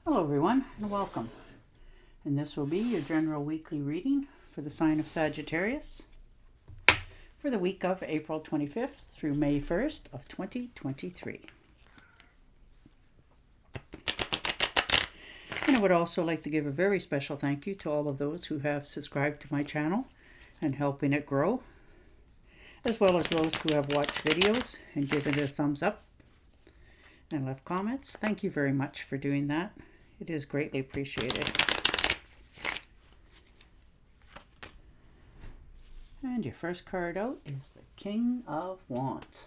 Hello everyone and welcome. And this will be your general weekly reading for the sign of Sagittarius for the week of April 25th through May 1st of 2023. And I would also like to give a very special thank you to all of those who have subscribed to my channel and helping it grow, as well as those who have watched videos and given it a thumbs up and left comments. Thank you very much for doing that. It is greatly appreciated. And your first card out is the King of Wands.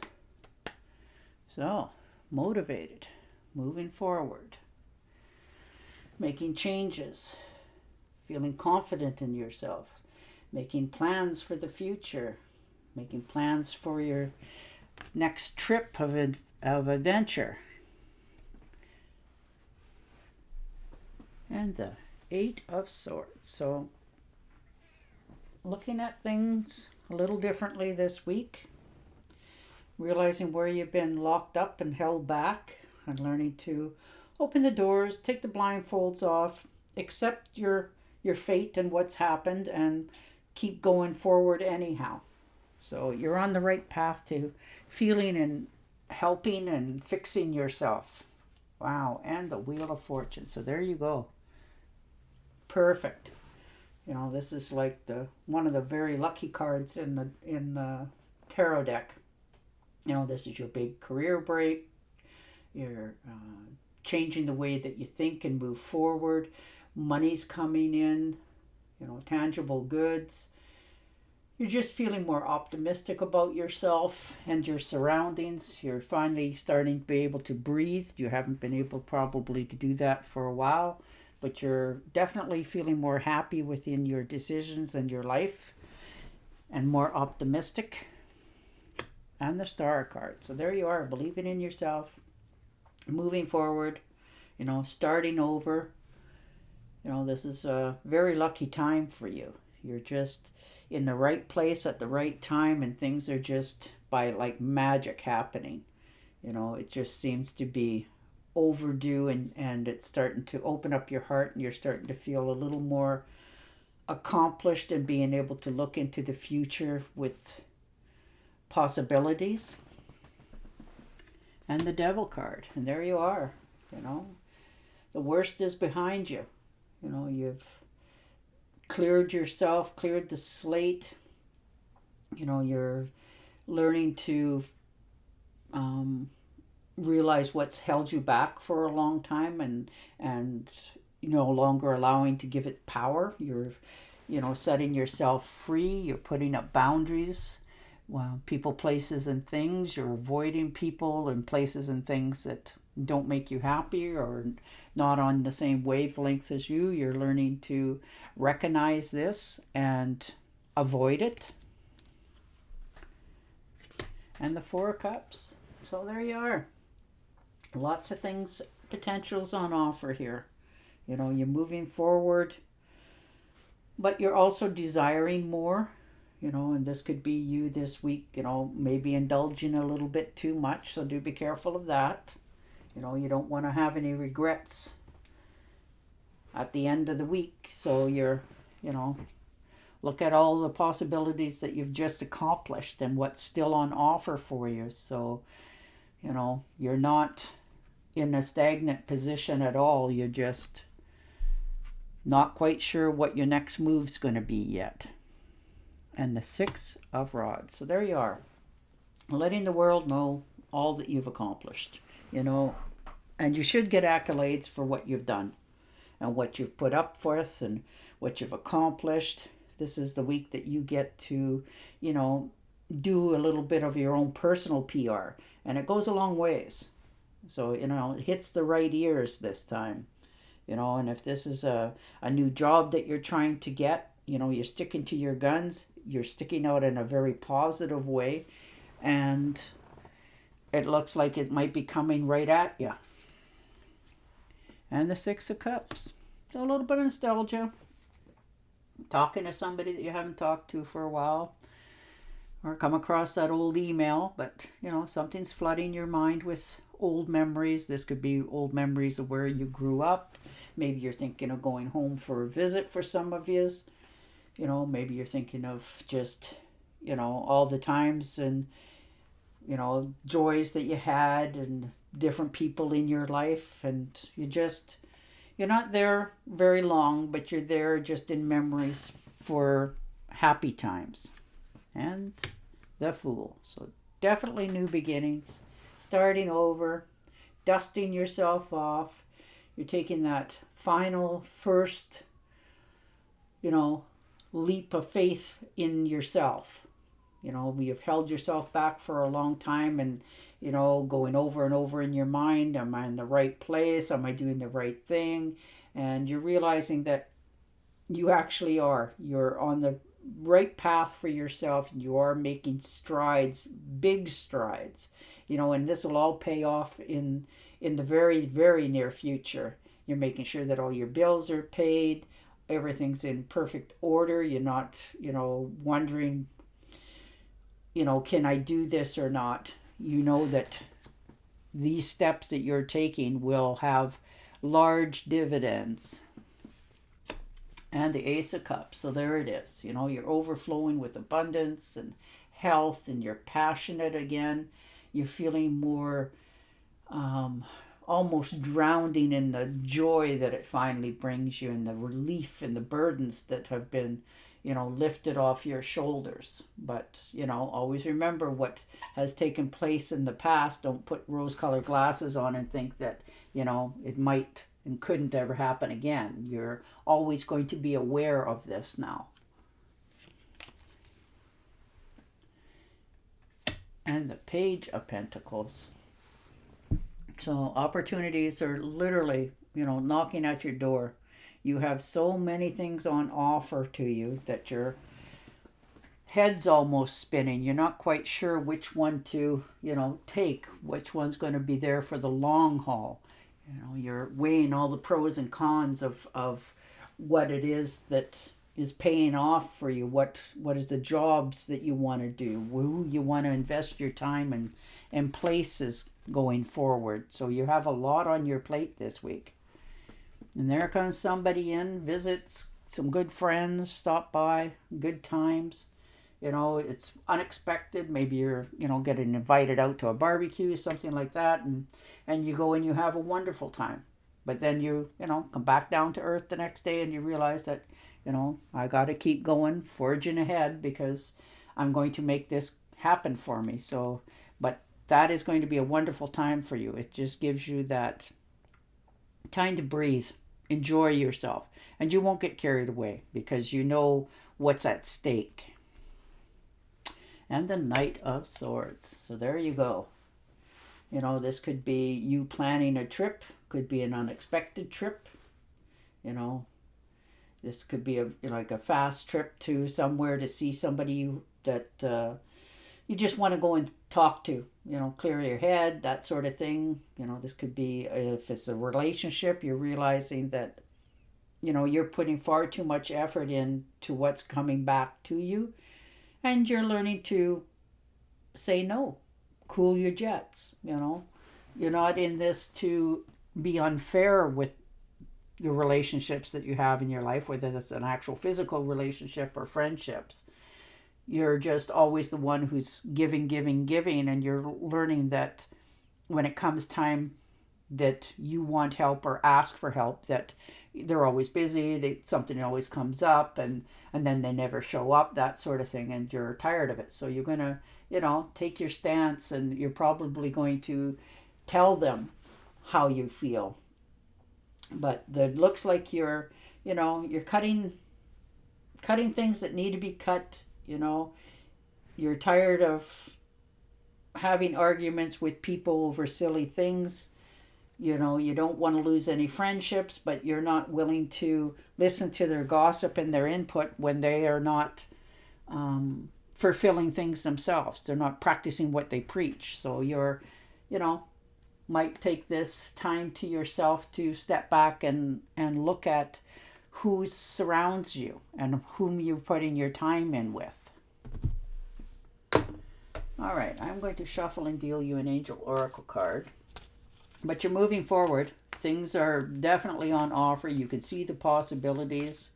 So, motivated, moving forward, making changes, feeling confident in yourself, making plans for the future, making plans for your next trip of adventure. And the Eight of Swords. So looking at things a little differently this week, realizing where you've been locked up and held back, and learning to open the doors, take the blindfolds off, accept your fate and what's happened, and keep going forward anyhow. So you're on the right path to feeling and helping and fixing yourself. Wow, and the Wheel of Fortune. So there you go. Perfect. You know, this is like one of the very lucky cards in the tarot deck. You know, this is your big career break. You're changing the way that you think and move forward. Money's coming in, you know, tangible goods. You're just feeling more optimistic about yourself and your surroundings. You're finally starting to be able to breathe. You haven't been able probably to do that for a while, but you're definitely feeling more happy within your decisions and your life and more optimistic. And the Star card. So there you are, believing in yourself, moving forward, you know, starting over. You know, this is a very lucky time for you. You're just in the right place at the right time, and things are just by like magic happening. You know, it just seems to be overdue, and it's starting to open up your heart, and you're starting to feel a little more accomplished and being able to look into the future with possibilities. And the Devil card, and there you are. You know, the worst is behind you. You know, you've cleared yourself, cleared the slate. You know, you're learning to realize what's held you back for a long time, and no longer allowing to give it power. You're, you know, setting yourself free. You're putting up boundaries. Well, people, places, and things. You're avoiding people and places and things that don't make you happy or not on the same wavelength as you. You're learning to recognize this and avoid it. And the Four of Cups. So there you are. Lots of things, potentials on offer here. You know, you're moving forward, but you're also desiring more. You know, and this could be you this week, you know, maybe indulging a little bit too much. So do be careful of that. You know, you don't want to have any regrets at the end of the week. So you're, you know, look at all the possibilities that you've just accomplished and what's still on offer for you. So, you know, you're not in a stagnant position at all. You're just not quite sure what your next move's going to be yet. And the Six of Rods. So there you are, letting the world know all that you've accomplished, you know, and you should get accolades for what you've done and what you've put up with and what you've accomplished. This is the week that you get to, you know, do a little bit of your own personal PR, and it goes a long ways. So, you know, it hits the right ears this time, you know, and if this is a new job that you're trying to get, you know, you're sticking to your guns, you're sticking out in a very positive way, and it looks like it might be coming right at you. And the Six of Cups. So a little bit of nostalgia. Talking to somebody that you haven't talked to for a while, or come across that old email, but, you know, something's flooding your mind with old memories. This could be old memories of where you grew up. Maybe you're thinking of going home for a visit for some of yous. You know, maybe you're thinking of just, you know, all the times and, you know, joys that you had and different people in your life. And you're not there very long, but you're there just in memories for happy times. And the Fool. So definitely new beginnings, starting over, dusting yourself off. You're taking that final first, you know, leap of faith in yourself. You know, you've held yourself back for a long time and, you know, going over and over in your mind, am I in the right place? Am I doing the right thing? And you're realizing that you actually are. You're on the right path for yourself. You are making strides, big strides, you know, and this will all pay off in the very, very near future. You're making sure that all your bills are paid, everything's in perfect order. You're not, you know, wondering, you know, can I do this or not? You know that these steps that you're taking will have large dividends. And the Ace of Cups. So there it is. You know, you're overflowing with abundance and health, and you're passionate again. You're feeling more almost drowning in the joy that it finally brings you, and the relief and the burdens that have been, you know, lifted off your shoulders. But, you know, always remember what has taken place in the past. Don't put rose-colored glasses on and think that, you know, it might and couldn't ever happen again. You're always going to be aware of this now. And the Page of Pentacles. So opportunities are literally, you know, knocking at your door. You have so many things on offer to you that your head's almost spinning. You're not quite sure which one to, you know, take, which one's going to be there for the long haul. You know, you're weighing all the pros and cons of what it is that is paying off for you. What is the jobs that you want to do? Who you want to invest your time and places going forward. So you have a lot on your plate this week. And there comes somebody in, visits, some good friends, stop by, good times. You know, it's unexpected. Maybe you're, you know, getting invited out to a barbecue, something like that, and you go and you have a wonderful time. But then you know, come back down to earth the next day and you realize that, you know, I got to keep going, forging ahead, because I'm going to make this happen for me. So, but that is going to be a wonderful time for you. It just gives you that time to breathe, enjoy yourself, and you won't get carried away because you know what's at stake. And the Knight of Swords. So there you go. You know, this could be you planning a trip, could be an unexpected trip. You know, this could be like a fast trip to somewhere to see somebody that you just want to go and talk to, you know, clear your head, that sort of thing. You know, this could be, if it's a relationship, you're realizing that, you know, you're putting far too much effort into what's coming back to you. And you're learning to say no, cool your jets, you know. You're not in this to be unfair with the relationships that you have in your life, whether it's an actual physical relationship or friendships. You're just always the one who's giving, and you're learning that when it comes time that you want help or ask for help, that they're always busy, something always comes up, and then they never show up, that sort of thing, and you're tired of it. So you're going to, you know, take your stance, and you're probably going to tell them how you feel. But it looks like you're, you know, you're cutting things that need to be cut, you know. You're tired of having arguments with people over silly things. You know, you don't want to lose any friendships, but you're not willing to listen to their gossip and their input when they are not fulfilling things themselves. They're not practicing what they preach. So you're, you know, might take this time to yourself to step back and look at who surrounds you and whom you're putting your time in with. All right, I'm going to shuffle and deal you an Angel Oracle card. But you're moving forward. things are definitely on offer. You can see the possibilities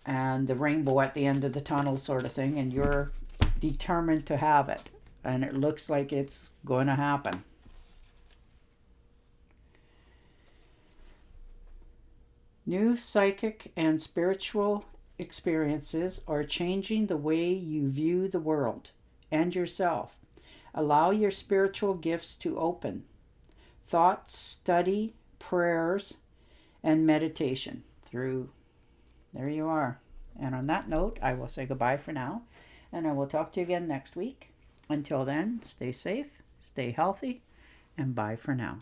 and the rainbow at the end of the tunnel sort of thing, and you're determined to have it. And it looks like it's going to happen. New psychic and spiritual experiences are changing the way you view the world and yourself. Allow your spiritual gifts to open. Thoughts, study, prayers, and meditation through. There you are. And on that note, I will say goodbye for now. And I will talk to you again next week. Until then, stay safe, stay healthy, and bye for now.